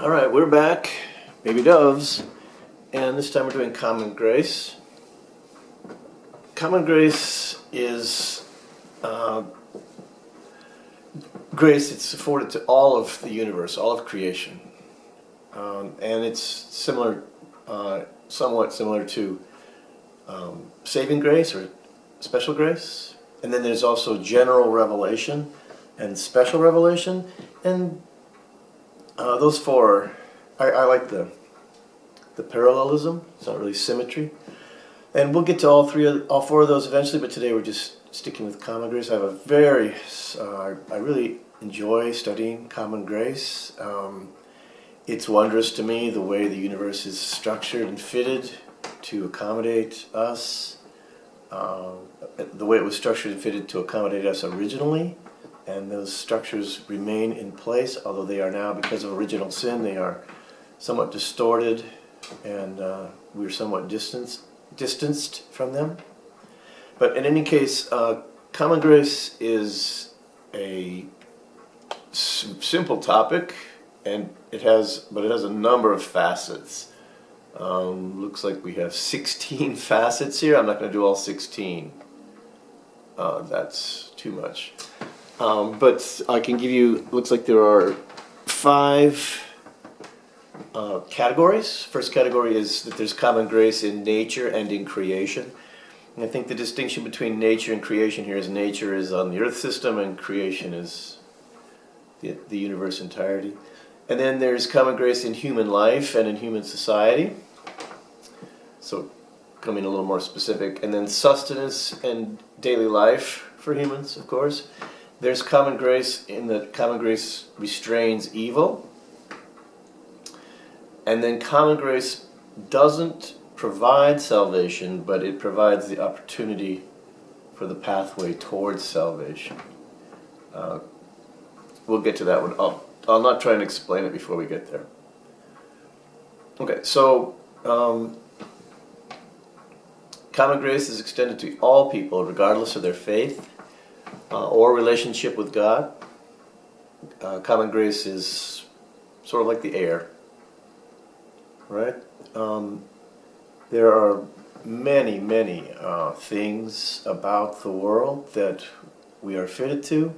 All right, we're back, Baby Doves, and this time we're doing Common Grace. Common Grace is grace it's afforded to all of the universe, all of creation. And it's similar, somewhat similar to saving grace or special grace. And then there's also general revelation and special revelation. And those four, I like the parallelism. It's not really symmetry. And we'll get to all four of those eventually, but today we're just sticking with Common Grace. I have I really enjoy studying Common Grace. It's wondrous to me the way the universe is structured and fitted to accommodate us, the way it was structured and fitted to accommodate us originally, and those structures remain in place, although they are now, because of original sin, they are somewhat distorted, and we're somewhat distanced from them. But in any case, Common Grace is a simple topic, and it has a number of facets. Looks like we have 16 facets here. I'm not going to do all 16. That's too much. But I can give you, looks like there are 5 categories. First category is that there's common grace in nature and in creation. And I think the distinction between nature and creation here is nature is on the earth system and creation is the universe entirety. And then there's common grace in human life and in human society. So becoming a little more specific. And then sustenance and daily life for humans, of course. There's common grace in that common grace restrains evil. And then common grace doesn't provide salvation, but it provides the opportunity for the pathway towards salvation. We'll get to that one. I'll not try and explain it before we get there. Okay, so common grace is extended to all people, regardless of their faith or relationship with God. Common grace is sort of like the air, right? There are many things about the world that we are fitted to,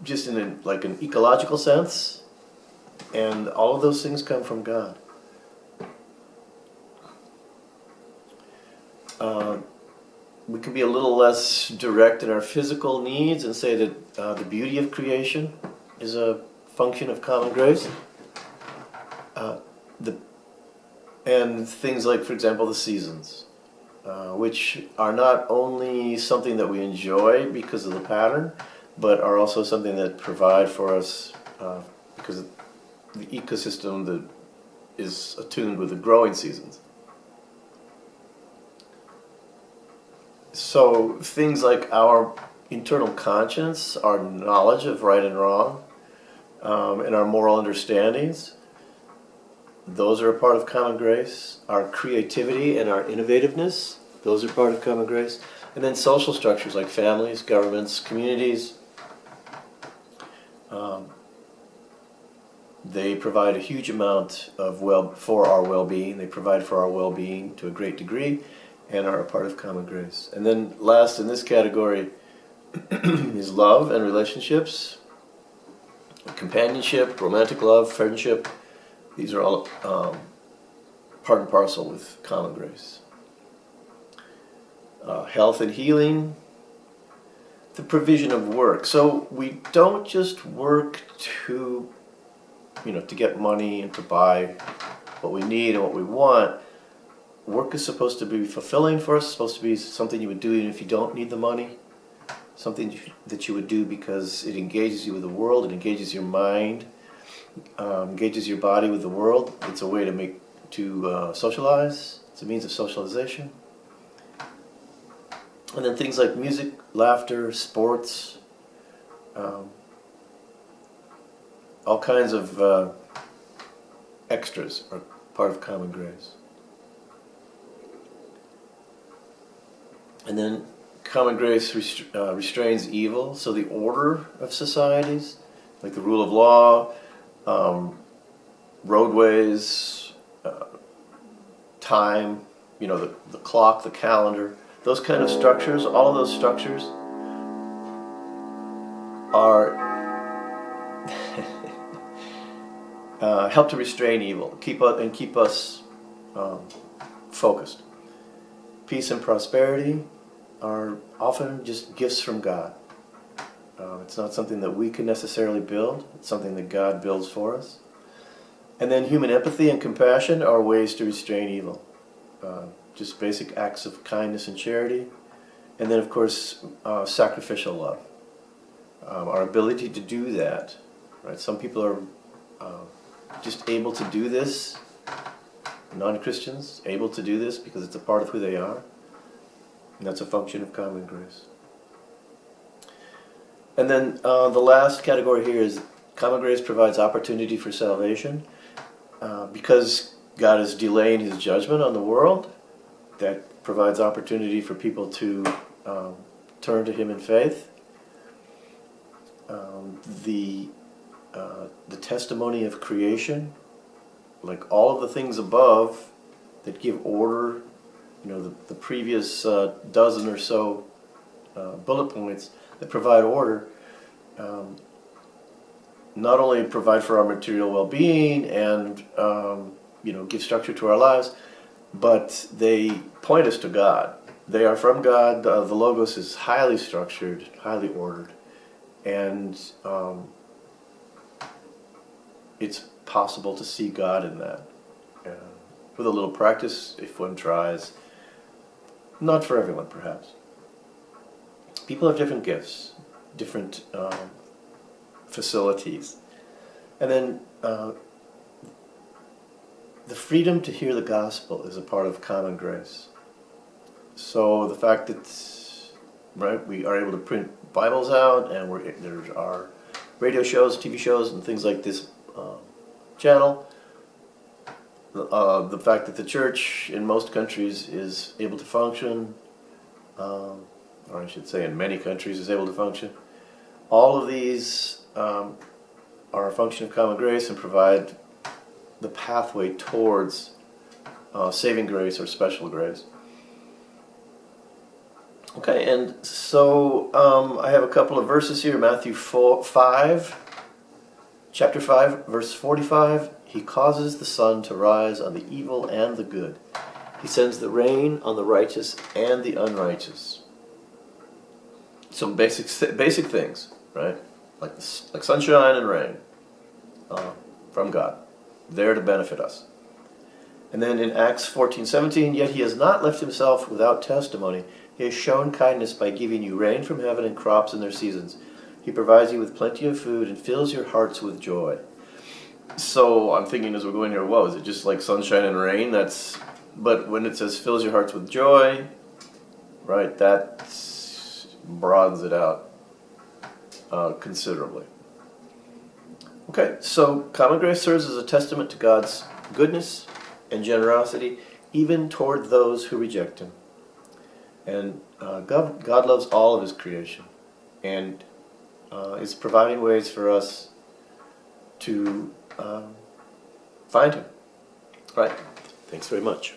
just in an ecological sense, and all of those things come from God. We can be a little less direct in our physical needs and say that the beauty of creation is a function of common grace. And things like, for example, the seasons, which are not only something that we enjoy because of the pattern, but are also something that provide for us because of the ecosystem that is attuned with the growing seasons. So things like our internal conscience, our knowledge of right and wrong, and our moral understandings, those are a part of common grace. Our creativity and our innovativeness, those are part of common grace. And then social structures like families, governments, communities, they provide a huge amount of for our well-being. They provide for our well-being to a great degree and are a part of common grace. And then last in this category is love and relationships, companionship, romantic love, friendship. These are all part and parcel with common grace. Health and healing, the provision of work. So we don't just work to get money and to buy what we need and what we want. Work is supposed to be fulfilling for us. It's supposed to be something you would do even if you don't need the money. Something that you would do because it engages you with the world, it engages your mind, engages your body with the world. It's a way to socialize. It's a means of socialization. And then things like music, laughter, sports, all kinds of extras are part of common grace. And then common grace restrains evil, so the order of societies, like the rule of law, roadways, time, the clock, the calendar, those kind of structures, all of those structures are help to restrain evil, keep us focused. Peace and prosperity are often just gifts from God. It's not something that we can necessarily build. It's something that God builds for us. And then human empathy and compassion are ways to restrain evil. Just basic acts of kindness and charity. And then, of course, sacrificial love. Our ability to do that. Right? Some people are just able to do this, non-Christians, able to do this because it's a part of who they are. And that's a function of common grace. And then the last category here is common grace provides opportunity for salvation. Because God is delaying His judgment on the world, that provides opportunity for people to turn to Him in faith. The testimony of creation, like all of the things above that give order, the previous dozen or so bullet points that provide order, not only provide for our material well-being and give structure to our lives, but they point us to God. They are from God. The Logos is highly structured, highly ordered, and it's possible to see God in that. With a little practice, if one tries. Not for everyone, perhaps. People have different gifts, different facilities. And then the freedom to hear the gospel is a part of common grace. So the fact that we are able to print Bibles out, and there are radio shows, TV shows, and things like this channel. The fact that the church in most countries is able to function, or I should say in many countries is able to function. All of these are a function of common grace and provide the pathway towards saving grace or special grace. Okay, and so I have a couple of verses here. Matthew 5, chapter 5, verse 45. He causes the sun to rise on the evil and the good. He sends the rain on the righteous and the unrighteous. Some basic things, right? Like sunshine and rain from God, there to benefit us. And then in Acts 14:17, yet He has not left Himself without testimony. He has shown kindness by giving you rain from heaven and crops in their seasons. He provides you with plenty of food and fills your hearts with joy. So I'm thinking as we're going here, whoa, is it just like sunshine and rain? But when it says fills your hearts with joy, right, that broadens it out considerably. Okay, so common grace serves as a testament to God's goodness and generosity, even toward those who reject Him. And God loves all of His creation, and is providing ways for us to find Him. Right? Thanks very much.